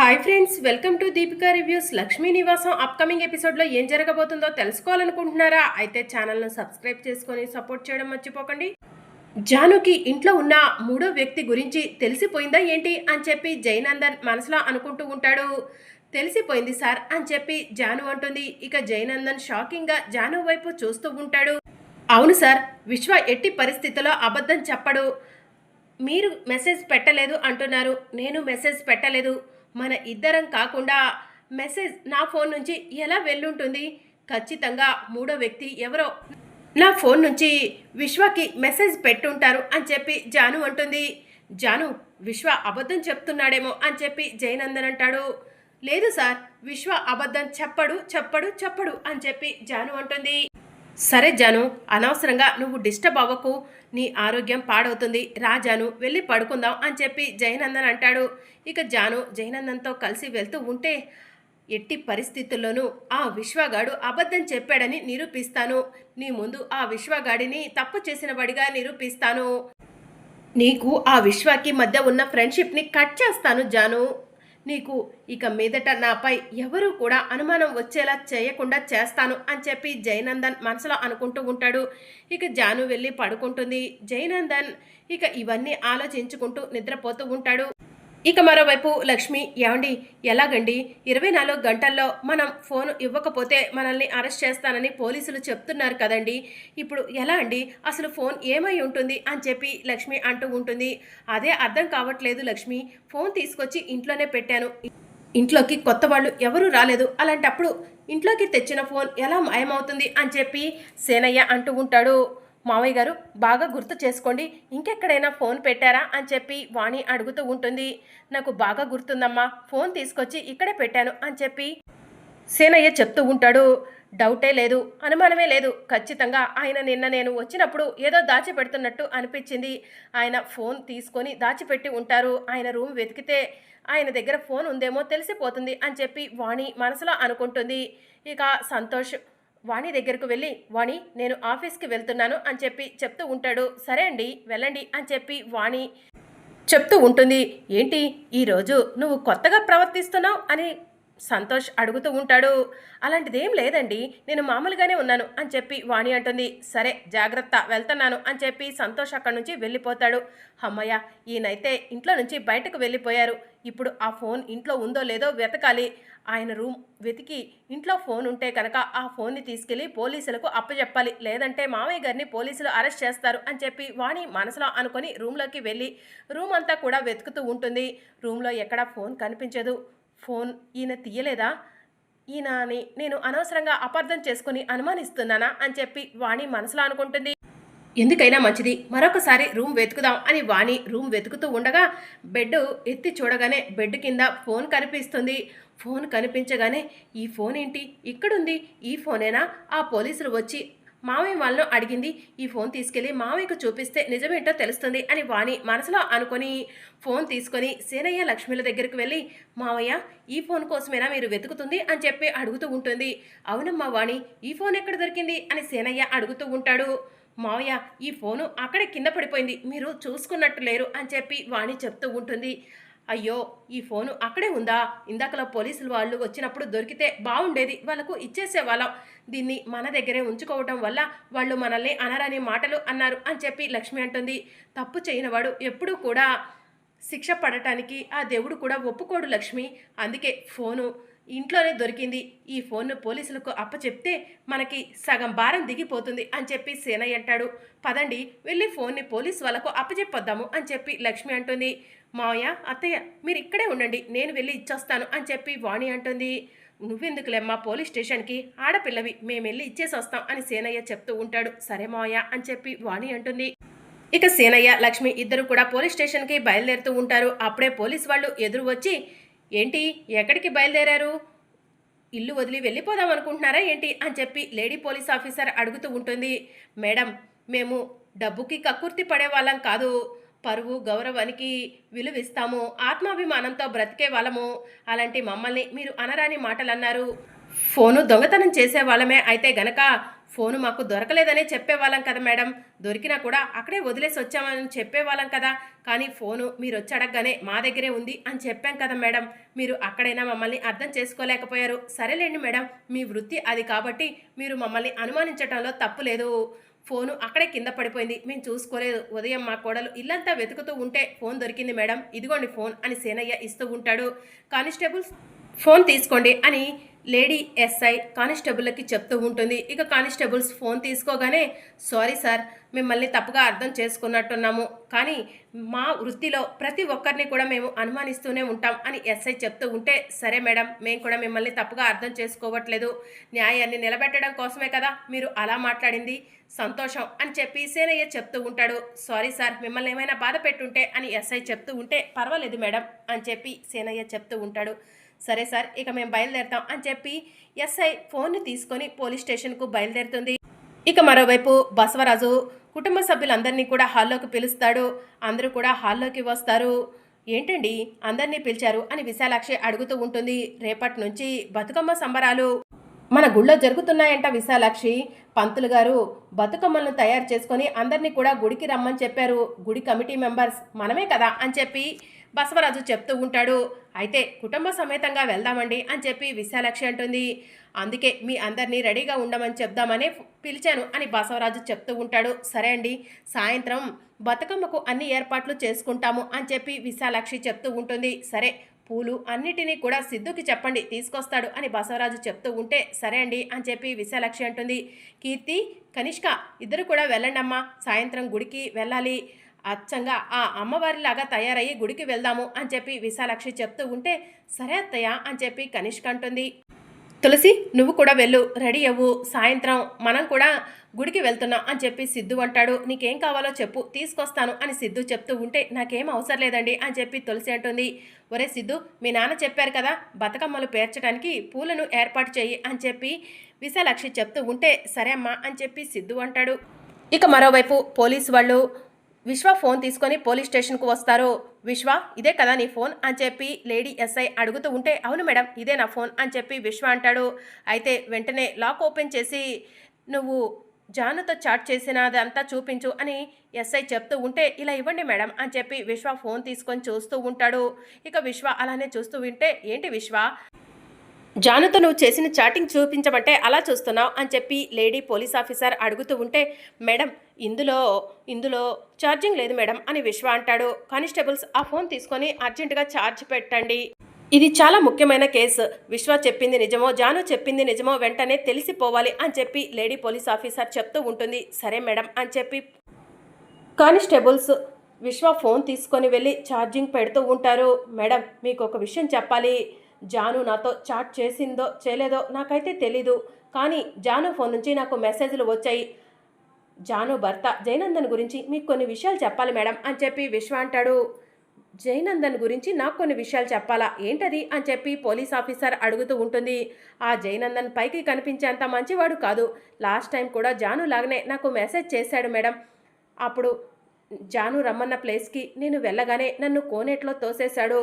Hi friends, welcome to Deepika reviews. Lakshmi నివాసం upcoming ఎపిసోడ్లో ఏం జరగబోతుందో తెలుసుకోవాలనుకుంటున్నారా? అయితే ఛానల్ను సబ్స్క్రైబ్ చేసుకొని సపోర్ట్ చేయడం మర్చిపోకండి. జానుకి ఇంట్లో ఉన్న మూడో వ్యక్తి గురించి తెలిసిపోయిందా ఏంటి అని చెప్పి జయనందన్ మనసులో అనుకుంటూ ఉంటాడు. తెలిసిపోయింది సార్ అని చెప్పి జాను అంటుంది. ఇక జయనందన్ షాకింగ్గా జాను వైపు చూస్తూ ఉంటాడు. అవును సార్, విశ్వ ఎట్టి పరిస్థితుల్లో అబద్ధం చెప్పడు. మీరు మెసేజ్ పెట్టలేదు అంటున్నారు. నేను మెసేజ్ పెట్టలేదు. మన ఇద్దరం కాకుండా మెసేజ్ నా ఫోన్ నుంచి ఎలా వెళ్ళుంటుంది? ఖచ్చితంగా మూడో వ్యక్తి ఎవరో నా ఫోన్ నుంచి విశ్వకి మెసేజ్ పెట్టుంటారు అని చెప్పి జాను అంటుంది. జాను, విశ్వ అబద్ధం చెప్తున్నాడేమో అని చెప్పి జయనందన్ అంటాడు. లేదు సార్, విశ్వ అబద్ధం చెప్పడు చెప్పడు చెప్పడు అని చెప్పి జాను అంటుంది. సరే జాను, అనవసరంగా నువ్వు డిస్టర్బ్ అవ్వకు, నీ ఆరోగ్యం పాడవుతుంది. రా జాను, వెళ్ళి పడుకుందాం అని చెప్పి జయనందన్ అంటాడు. ఇక జాను జయనందన్తో కలిసి వెళ్తూ ఉంటే, ఎట్టి పరిస్థితుల్లోనూ ఆ విశ్వగాడు అబద్ధం చెప్పాడని నిరూపిస్తాను. నీ ముందు ఆ విశ్వగాడిని తప్పు చేసిన వాడిగా నిరూపిస్తాను. నీకు ఆ విశ్వకి మధ్య ఉన్న ఫ్రెండ్షిప్ని కట్ చేస్తాను జాను. నీకు ఇక మీదట నాపై ఎవరూ కూడా అనుమానం వచ్చేలా చేయకుండా చేస్తాను అని చెప్పి జయనందన్ మనసులో అనుకుంటూ ఉంటాడు. ఇక జాను వెళ్ళి పడుకుంటుంది. జయనందన్ ఇక ఇవన్నీ ఆలోచించుకుంటూ నిద్రపోతూ ఉంటాడు. ఇక మరోవైపు లక్ష్మి, ఏమండి, ఎలాగండి 24 గంటల్లో మనం ఫోన్ ఇవ్వకపోతే మనల్ని అరెస్ట్ చేస్తానని పోలీసులు చెప్తున్నారు కదండి, ఇప్పుడు ఎలా అండి, అసలు ఫోన్ ఏమై ఉంటుంది అని చెప్పి లక్ష్మి అంటూ ఉంటుంది. అదే అర్థం కావట్లేదు లక్ష్మి, ఫోన్ తీసుకొచ్చి ఇంట్లోనే పెట్టాను. ఇంట్లోకి కొత్త వాళ్ళు ఎవరూ రాలేదు, అలాంటప్పుడు ఇంట్లోకి తెచ్చిన ఫోన్ ఎలా మాయమవుతుంది అని చెప్పి సేనయ్య అంటూ ఉంటాడు. మావయ్య గారు, బాగా గుర్తు చేసుకోండి, ఇంకెక్కడైనా ఫోన్ పెట్టారా అని చెప్పి వాణి అడుగుతూ ఉంటుంది. నాకు బాగా గుర్తుందమ్మా, ఫోన్ తీసుకొచ్చి ఇక్కడే పెట్టాను అని చెప్పి సేనయ్య చెప్తూ ఉంటాడు. డౌటే లేదు, అనుమానమే లేదు, ఖచ్చితంగా ఆయన నిన్న నేను వచ్చినప్పుడు ఏదో దాచిపెడుతున్నట్టు అనిపించింది. ఆయన ఫోన్ తీసుకొని దాచిపెట్టి ఉంటారు. ఆయన రూమ్ వెతికితే ఆయన దగ్గర ఫోన్ ఉందేమో తెలిసిపోతుంది అని చెప్పి వాణి మనసులో అనుకుంటుంది. ఇక సంతోష్ వాణి దగ్గరకు వెళ్ళి, వాణి, నేను ఆఫీస్కి వెళ్తున్నాను అని చెప్పి చెప్తూ ఉంటాడు. సరే అండి, వెళ్ళండి అని చెప్పి వాణి చెప్తూ ఉంటుంది. ఏంటి ఈరోజు నువ్వు కొత్తగా ప్రవర్తిస్తున్నావు అని సంతోష్ అడుగుతూ ఉంటాడు. అలాంటిదేం లేదండి, నేను మామూలుగానే ఉన్నాను అని చెప్పి వాణి అంటుంది. సరే జాగ్రత్త, వెళ్తున్నాను అని చెప్పి సంతోష్ అక్కడి నుంచి వెళ్ళిపోతాడు. అమ్మయ్య, ఈయనైతే ఇంట్లో నుంచి బయటకు వెళ్ళిపోయారు. ఇప్పుడు ఆ ఫోన్ ఇంట్లో ఉందో లేదో వెతకాలి. ఆయన రూమ్ వెతికి ఇంట్లో ఫోన్ ఉంటే కనుక ఆ ఫోన్ని తీసుకెళ్లి పోలీసులకు అప్పచెప్పాలి, లేదంటే మామయ్య గారిని పోలీసులు అరెస్ట్ చేస్తారు అని చెప్పి వాణి మనసులో అనుకొని రూమ్లోకి వెళ్ళి రూమ్ అంతా కూడా వెతుకుతూ ఉంటుంది. రూమ్లో ఎక్కడా ఫోన్ కనిపించదు. ఫోన్ ఈయన తీయలేదా, ఈయన అని నేను అనవసరంగా అపార్థం చేసుకుని అనుమానిస్తున్నానా అని చెప్పి వాణి మనసులో అనుకుంటుంది. ఎందుకైనా మంచిది, మరొకసారి రూమ్ వెతుకుదాం అని వాణి రూమ్ వెతుకుతూ ఉండగా బెడ్ ఎత్తి చూడగానే బెడ్ కింద ఫోన్ కనిపిస్తుంది. ఫోన్ కనిపించగానే, ఈ ఫోన్ ఏంటి ఇక్కడుంది, ఈ ఫోనేనా ఆ పోలీసులు వచ్చి మావయ్య వాళ్ళను అడిగింది, ఈ ఫోన్ తీసుకెళ్ళి మావయ్యకు చూపిస్తే నిజమేంటో తెలుస్తుంది అని వాణి మనసులో అనుకొని ఫోన్ తీసుకొని సేనయ్య లక్ష్మిల దగ్గరికి వెళ్ళి, మావయ్య, ఈ ఫోన్ కోసమేనా మీరు వెతుకుతుంది అని చెప్పి అడుగుతూ ఉంటుంది. అవునమ్మా వాణి, ఈ ఫోన్ ఎక్కడ దొరికింది అని సేనయ్య అడుగుతూ ఉంటాడు. మావయ్య, ఈ ఫోను అక్కడే కింద పడిపోయింది, మీరు చూసుకున్నట్టు లేరు అని చెప్పి వాణి చెప్తూ ఉంటుంది. అయ్యో, ఈ ఫోను అక్కడే ఉందా, ఇందాకలా పోలీసులు వాళ్ళు వచ్చినప్పుడు దొరికితే బాగుండేది, వాళ్ళకు ఇచ్చేసేవాళ్ళం. దీన్ని మన దగ్గరే ఉంచుకోవటం వల్ల వాళ్ళు మనల్ని అనరాని మాటలు అన్నారు అని చెప్పి లక్ష్మి అంటుంది. తప్పు చేయనివాడు ఎప్పుడూ కూడా శిక్ష పడటానికి ఆ దేవుడు కూడా ఒప్పుకోడు లక్ష్మి, అందుకే ఫోను ఇంట్లోనే దొరికింది. ఈ ఫోన్ను పోలీసులకు అప్పచెప్తే మనకి సగం భారం దిగిపోతుంది అని చెప్పి సేనయ్య అంటాడు. పదండి, వెళ్ళి ఫోన్ని పోలీసు వాళ్ళకు అప్పచెప్పొద్దాము అని చెప్పి లక్ష్మి అంటుంది. మావయ్య, అత్తయ్య, మీరు ఇక్కడే ఉండండి, నేను వెళ్ళి ఇచ్చొస్తాను అని చెప్పి వాణి అంటుంది. నువ్వెందుకులేమ్మా పోలీస్ స్టేషన్కి, ఆడపిల్లవి, మేము వెళ్ళి ఇచ్చేసి వస్తాం అని సేనయ్య చెప్తూ ఉంటాడు. సరే మావయ్య అని చెప్పి వాణి అంటుంది. ఇక సేనయ్య లక్ష్మి ఇద్దరు కూడా పోలీస్ స్టేషన్కి బయలుదేరుతూ ఉంటారు. అప్పుడే పోలీస్ వాళ్ళు ఎదురు వచ్చి, ఏంటి ఎక్కడికి బయలుదేరారు, ఇల్లు వదిలి వెళ్ళిపోదాం అనుకుంటున్నారా ఏంటి అని చెప్పి లేడీ పోలీస్ ఆఫీసర్ అడుగుతూ ఉంటుంది. మేడం, మేము డబ్బుకి కక్కుర్తి పడే వాళ్ళం కాదు, పరువు గౌరవానికి విలువిస్తాము, ఆత్మాభిమానంతో బ్రతికే వాళ్ళము, అలాంటి మమ్మల్ని మీరు అనరాని మాటలు అన్నారు. ఫోను దొంగతనం చేసేవాళ్ళమే అయితే గనక ఫోను మాకు దొరకలేదనే చెప్పేవాళ్ళం కదా మేడం. దొరికినా కూడా అక్కడే వదిలేసి వచ్చామని చెప్పేవాళ్ళం కదా. కానీ ఫోను మీరొచ్చి అడగగానే మా దగ్గరే ఉంది అని చెప్పాం కదా మేడం. మీరు అక్కడైనా మమ్మల్ని అర్థం చేసుకోలేకపోయారు. సరేలేండి మేడం, మీ వృత్తి అది కాబట్టి మీరు మమ్మల్ని అనుమానించటంలో తప్పు లేదు. ఫోను అక్కడే కింద పడిపోయింది. మేము చూసుకోలేదు. ఉదయం మా కోడలు ఇల్లంతా వెతుకుతూ ఉంటే ఫోన్ దొరికింది మేడం. ఇదిగోండి ఫోన్ అని సేనయ్య ఇస్తూ ఉంటాడు. కానిస్టేబుల్స్ ఫోన్ తీసుకోండి అని లేడీ ఎస్ఐ కానిస్టేబుల్కి చెప్తూ ఉంటుంది. ఇక కానిస్టేబుల్స్ ఫోన్ తీసుకోగానే సారీ సార్, మిమ్మల్ని తప్పుగా అర్థం చేసుకున్నట్టున్నాము. కానీ మా వృత్తిలో ప్రతి ఒక్కరిని కూడా మేము అనుమానిస్తూనే ఉంటాం అని ఎస్ఐ చెప్తూ ఉంటే సరే మేడం, మేము కూడా మిమ్మల్ని తప్పుగా అర్థం చేసుకోవట్లేదు. న్యాయాన్ని నిలబెట్టడం కోసమే కదా మీరు అలా మాట్లాడింది. సంతోషం అని చెప్పి సేనయ్య చెప్తూ ఉంటాడు. సారీ సార్, మిమ్మల్ని ఏమైనా బాధ పెట్టుంటే అని ఎస్ఐ చెప్తూ ఉంటే పర్వాలేదు మేడం అని చెప్పి సేనయ్య చెప్తూ ఉంటాడు. సరే సార్, ఇక మేము బయలుదేరుతాం అని చెప్పి ఎస్ఐ ఫోన్ని తీసుకొని పోలీస్ స్టేషన్కు బయలుదేరుతుంది. ఇక మరోవైపు బసవరాజు కుటుంబ సభ్యులందరినీ కూడా హాల్లోకి పిలుస్తాడు. అందరూ కూడా హాల్లోకి వస్తారు. ఏంటండి అందరినీ పిలిచారు అని విశాలాక్షి అడుగుతూ ఉంటుంది. రేపటి నుంచి బతుకమ్మ సంబరాలు మన గుళ్ళో జరుగుతున్నాయంట విశాలాక్షి. పంతులు గారు బతుకమ్మలను తయారు చేసుకొని అందరినీ కూడా గుడికి రమ్మని చెప్పారు. గుడి కమిటీ మెంబర్స్ మనమే కదా అని చెప్పి బసవరాజు చెప్తూ ఉంటాడు. అయితే కుటుంబ సమేతంగా వెళ్దామండి అని చెప్పి విశాలాక్షి అంటుంది. అందుకే మీ అందరినీ రెడీగా ఉండమని చెప్దామని పిలిచాను అని బసవరాజు చెప్తూ ఉంటాడు. సరే అండి, సాయంత్రం బతుకమ్మకు అన్ని ఏర్పాట్లు చేసుకుంటాము అని చెప్పి విశాలాక్షి చెప్తూ ఉంటుంది. సరే, పూలు అన్నిటినీ కూడా సిద్ధుకి చెప్పండి, తీసుకొస్తాడు అని బసవరాజు చెప్తూ ఉంటే సరే అండి అని చెప్పి విశాలాక్షి అంటుంది. కీర్తి, కనిష్క ఇద్దరు కూడా వెళ్ళండి అమ్మా, సాయంత్రం గుడికి వెళ్ళాలి. అచ్చంగా ఆ అమ్మవారిలాగా తయారయ్యి గుడికి వెళ్దాము అని చెప్పి విశాలాక్షి చెప్తూ ఉంటే సరే అత్తయ్య అని చెప్పి కనిష్క అంటుంది. తులసి, నువ్వు కూడా వెళ్ళు, రెడీ అవ్వు, సాయంత్రం మనం కూడా గుడికి వెళ్తున్నాం అని చెప్పి సిద్ధు అంటాడు. నీకేం కావాలో చెప్పు, తీసుకొస్తాను అని సిద్ధు చెప్తూ ఉంటే నాకేం అవసరం లేదండి అని చెప్పి తులసి అంటుంది. ఒరే సిద్ధు, మీ నాన్న చెప్పారు కదా బతుకమ్మలు పేర్చడానికి పూలను ఏర్పాటు చేయి అని చెప్పి విశాలాక్షి చెప్తూ ఉంటే సరే అమ్మా అని చెప్పి సిద్ధు అంటాడు. ఇక మరోవైపు పోలీసు వాళ్ళు విశ్వ ఫోన్ తీసుకొని పోలీస్ స్టేషన్కు వస్తారు. విశ్వ, ఇదే కదా నీ ఫోన్ అని చెప్పి లేడీ ఎస్ఐ అడుగుతూ ఉంటే అవును మేడం, ఇదే నా ఫోన్ అని చెప్పి విశ్వ అంటాడు. అయితే వెంటనే లాక్ ఓపెన్ చేసి నువ్వు జానుతో చాట్ చేసినదంతా చూపించు అని ఎస్ఐ చెప్తూ ఉంటే ఇలా ఇవ్వండి మేడం అని చెప్పి విశ్వ ఫోన్ తీసుకొని చూస్తూ ఉంటాడు. ఇక విశ్వ అలానే చూస్తూ ఉంటే ఏంటి విశ్వ, జానుతో నువ్వు చేసిన చాటింగ్ చూపించమంటే అలా చూస్తున్నావు అని చెప్పి లేడీ పోలీస్ ఆఫీసర్ అడుగుతూ ఉంటే మేడం ఇందులో ఛార్జింగ్ లేదు మేడం అని విశ్వ అంటాడు. కానిస్టేబుల్స్ ఆ ఫోన్ తీసుకొని అర్జెంటుగా ఛార్జ్ పెట్టండి, ఇది చాలా ముఖ్యమైన కేసు. విశ్వ చెప్పింది నిజమో జాను చెప్పింది నిజమో వెంటనే తెలిసిపోవాలి అని చెప్పి లేడీ పోలీస్ ఆఫీసర్ చెప్తూ ఉంటుంది. సరే మేడం అని చెప్పి కానిస్టేబుల్స్ విశ్వ ఫోన్ తీసుకొని వెళ్ళి ఛార్జింగ్ పెడుతూ ఉంటారు. మేడం, మీకు ఒక విషయం చెప్పాలి. జాను నాతో చాట్ చేసిందో చేయలేదో నాకైతే తెలీదు, కానీ జాను ఫోన్ నుంచి నాకు మెసేజ్లు వచ్చాయి. జాను భర్త జయనందన్ గురించి మీకు కొన్ని విషయాలు చెప్పాలి మేడం అని చెప్పి విశ్వ అంటాడు. జయనందన్ గురించి నాకు కొన్ని విషయాలు చెప్పాలా, ఏంటది అని చెప్పి పోలీస్ ఆఫీసర్ అడుగుతూ ఉంటుంది. ఆ జయనందన్ పైకి కనిపించేంత మంచివాడు కాదు. లాస్ట్ టైం కూడా జాను లాగానే నాకు మెసేజ్ చేశాడు మేడం. అప్పుడు జాను రమ్మన్న ప్లేస్కి నేను వెళ్ళగానే నన్ను కోనేట్లో తోసేశాడు.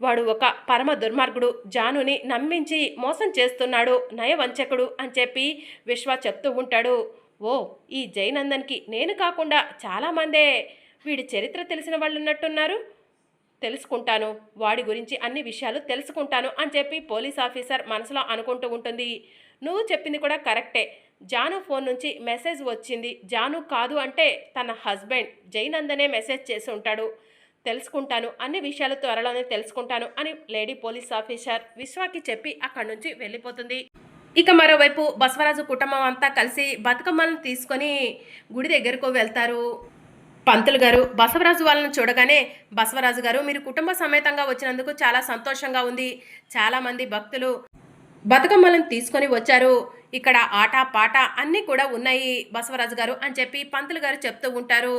వాడు ఒక పరమ దుర్మార్గుడు, జానుని నమ్మించి మోసం చేస్తున్నాడు, నయవంచకుడు అని చెప్పి విశ్వ చెప్తూ ఉంటాడు. ఓ, ఈ జయనందన్కి నేను కాకుండా చాలామందే వీడి చరిత్ర తెలిసిన వాళ్ళు ఉన్నట్టున్నారు. తెలుసుకుంటాను, వాడి గురించి అన్ని విషయాలు తెలుసుకుంటాను అని చెప్పి పోలీస్ ఆఫీసర్ మనసులో అనుకుంటూ ఉంటుంది. నువ్వు చెప్పింది కూడా కరెక్టే, జాను ఫోన్ నుంచి మెసేజ్ వచ్చింది. జాను కాదు అంటే తన హస్బెండ్ జయనందనే మెసేజ్ చేసి ఉంటాడు. తెలుసుకుంటాను, అన్ని విషయాలు త్వరలోనే తెలుసుకుంటాను అని లేడీ పోలీస్ ఆఫీసర్ విశ్వాకి చెప్పి అక్కడి నుంచి వెళ్ళిపోతుంది. ఇక మరోవైపు బసవరాజు కుటుంబం అంతా కలిసి బతుకమ్మలను తీసుకొని గుడి దగ్గరకు వెళ్తారు. పంతులు గారు బసవరాజు వాళ్ళని చూడగానే, బసవరాజు గారు మీరు కుటుంబ సమేతంగా వచ్చినందుకు చాలా సంతోషంగా ఉంది. చాలామంది భక్తులు బతుకమ్మలను తీసుకొని వచ్చారు. ఇక్కడ ఆట పాట అన్నీ కూడా ఉన్నాయి బసవరాజు గారు అని చెప్పి పంతులు గారు చెప్తూ ఉంటారు.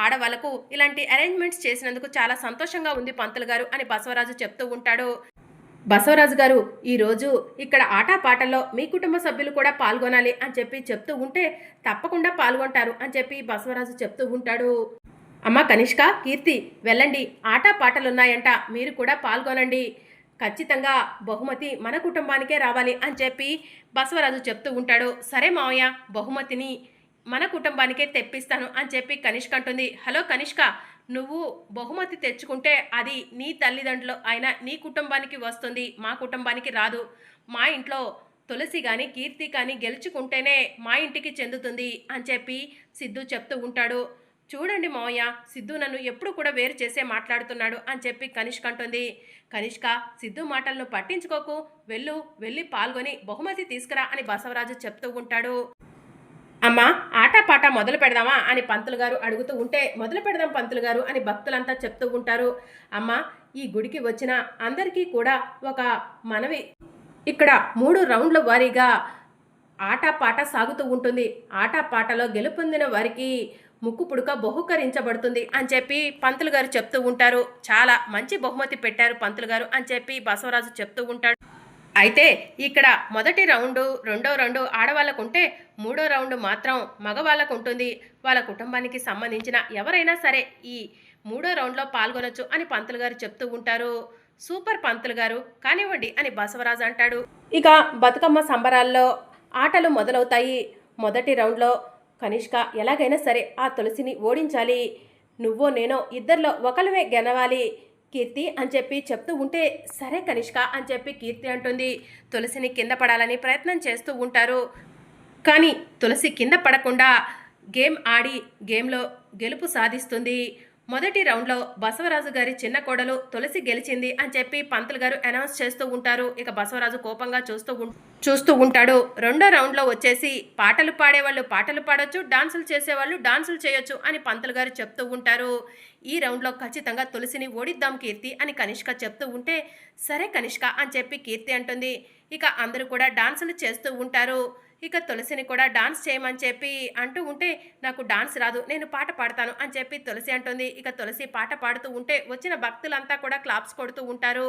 ఆడవాళ్లకు ఇలాంటి అరేంజ్మెంట్స్ చేసినందుకు చాలా సంతోషంగా ఉంది పంతులు గారు అని బసవరాజు చెప్తూ ఉంటాడు. బసవరాజు గారు ఈరోజు ఇక్కడ ఆటపాటల్లో మీ కుటుంబ సభ్యులు కూడా పాల్గొనాలి అని చెప్పి చెప్తూ ఉంటే తప్పకుండా పాల్గొంటారు అని చెప్పి బసవరాజు చెప్తూ ఉంటాడు. అమ్మ కనిష్క, కీర్తి వెళ్ళండి, ఆటపాటలున్నాయంట, మీరు కూడా పాల్గొనండి. ఖచ్చితంగా బహుమతి మన కుటుంబానికే రావాలి అని చెప్పి బసవరాజు చెప్తూ ఉంటాడు. సరే మావయ్య, బహుమతిని మన కుటుంబానికే తెప్పిస్తాను అని చెప్పి కనిష్క అంటుంది. హలో కనిష్క, నువ్వు బహుమతి తెచ్చుకుంటే అది నీ తల్లిదండ్రులు అయినా నీ కుటుంబానికి వస్తుంది, మా కుటుంబానికి రాదు. మా ఇంట్లో తులసి కానీ కీర్తి కానీ గెలుచుకుంటేనే మా ఇంటికి చెందుతుంది అని చెప్పి సిద్ధు చెప్తూ ఉంటాడు. చూడండి మావయ్య, సిద్ధు నన్ను ఎప్పుడు కూడా వేరు చేసే మాట్లాడుతున్నాడు అని చెప్పి కనిష్క అంటుంది. కనిష్క, సిద్ధు మాటలను పట్టించుకోకు, వెళ్ళి పాల్గొని బహుమతి తీసుకురా అని బసవరాజు చెప్తూ ఉంటాడు. అమ్మా, ఆటపాట మొదలు పెడదామా అని పంతులు గారు అడుగుతూ ఉంటే, మొదలు పెడదాం పంతులు గారు అని భక్తులంతా చెప్తూ ఉంటారు. అమ్మ, ఈ గుడికి వచ్చిన అందరికీ కూడా ఒక మనవి, ఇక్కడ 3 రౌండ్ల వారీగా ఆటపాట సాగుతూ ఉంటుంది. ఆటపాటలో గెలుపొందిన వారికి ముక్కు పుడక బహుకరించబడుతుంది అని చెప్పి పంతులు గారు చెప్తూ ఉంటారు. చాలా మంచి బహుమతి పెట్టారు పంతులు గారు అని చెప్పి బసవరాజు చెప్తూ ఉంటాడు. అయితే ఇక్కడ మొదటి రౌండు, రెండో రౌండు ఆడవాళ్ళకు ఉంటే, మూడో రౌండ్ మాత్రం మగవాళ్ళకు ఉంటుంది. వాళ్ళ కుటుంబానికి సంబంధించిన ఎవరైనా సరే ఈ మూడో రౌండ్లో పాల్గొనొచ్చు అని పంతులు గారు చెప్తూ ఉంటారు. సూపర్ పంతులు గారు, కానివ్వండి అని బసవరాజు అంటాడు. ఇక బతుకమ్మ సంబరాల్లో ఆటలు మొదలవుతాయి. మొదటి రౌండ్లో కనిష్క ఎలాగైనా సరే ఆ తులసిని ఓడించాలి, నువ్వో నేనో ఇద్దరిలో ఒకరివే గెలవాలి కీర్తి అని చెప్పి చెప్తూ ఉంటే, సరే కనిష్క అని చెప్పి కీర్తి అంటుంది. తులసిని కింద పడాలని ప్రయత్నం చేస్తూ ఉంటారు. కానీ తులసి కింద పడకుండా గేమ్ ఆడి గేమ్లో గెలుపు సాధిస్తుంది. మొదటి రౌండ్లో బసవరాజు గారి చిన్న కోడలు తులసి గెలిచింది అని చెప్పి పంతులు గారు అనౌన్స్ చేస్తూ ఉంటారు. ఇక బసవరాజు కోపంగా చూస్తూ ఉంటాడు. రెండో రౌండ్లో వచ్చేసి పాటలు పాడేవాళ్ళు పాటలు పాడొచ్చు, డాన్సులు చేసేవాళ్ళు డాన్సులు చేయొచ్చు అని పంతులు గారు చెప్తూ ఉంటారు. ఈ రౌండ్లో ఖచ్చితంగా తులసిని ఓడిద్దాం కీర్తి అని కనిష్క చెప్తూ ఉంటే, సరే కనిష్క అని చెప్పి కీర్తి అంటుంది. ఇక అందరూ కూడా డాన్సులు చేస్తూ ఉంటారు. ఇక తులసిని కూడా డాన్స్ చేయమని చెప్పి అంటూ ఉంటే, నాకు డాన్స్ రాదు, నేను పాట పాడతాను అని చెప్పి తులసి అంటుంది. ఇక తులసి పాట పాడుతూ ఉంటే వచ్చిన భక్తులంతా కూడా క్లాప్స్ కొడుతూ ఉంటారు.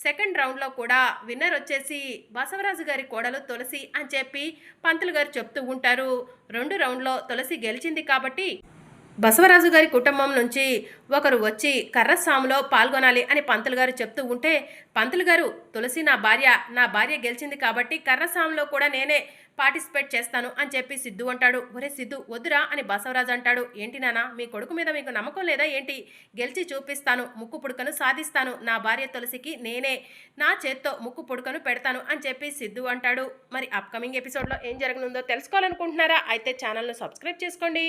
సెకండ్ రౌండ్లో కూడా విన్నర్ వచ్చేసి బసవరాజు గారి కోడలు తులసి అని చెప్పి పంతులు గారు చెప్తూ ఉంటారు. 2 రౌండ్లో తులసి గెలిచింది కాబట్టి బసవరాజు గారి కుటుంబం నుంచి ఒకరు వచ్చి కర్రస్వాములో పాల్గొనాలి అని పంతులు గారు చెప్తూ ఉంటే, పంతులు గారు, తులసి నా భార్య గెలిచింది కాబట్టి కర్రస్వాములో కూడా నేనే పార్టిసిపేట్ చేస్తాను అని చెప్పి సిద్ధు అంటాడు. ఒరే సిద్ధు, వద్దురా అని బసవరాజు అంటాడు. ఏంటి నాన్న, మీ కొడుకు మీద మీకు నమ్మకం లేదా ఏంటి? గెలిచి చూపిస్తాను, ముక్కు పుడకను సాధిస్తాను, నా భార్య తులసికి నేనే నా చేత్తో ముక్కు పుడకను పెడతాను అని చెప్పి సిద్ధు అంటాడు. మరి అప్కమింగ్ ఎపిసోడ్లో ఏం జరగనుందో తెలుసుకోవాలనుకుంటున్నారా? అయితే ఛానల్ను సబ్స్క్రైబ్ చేసుకోండి.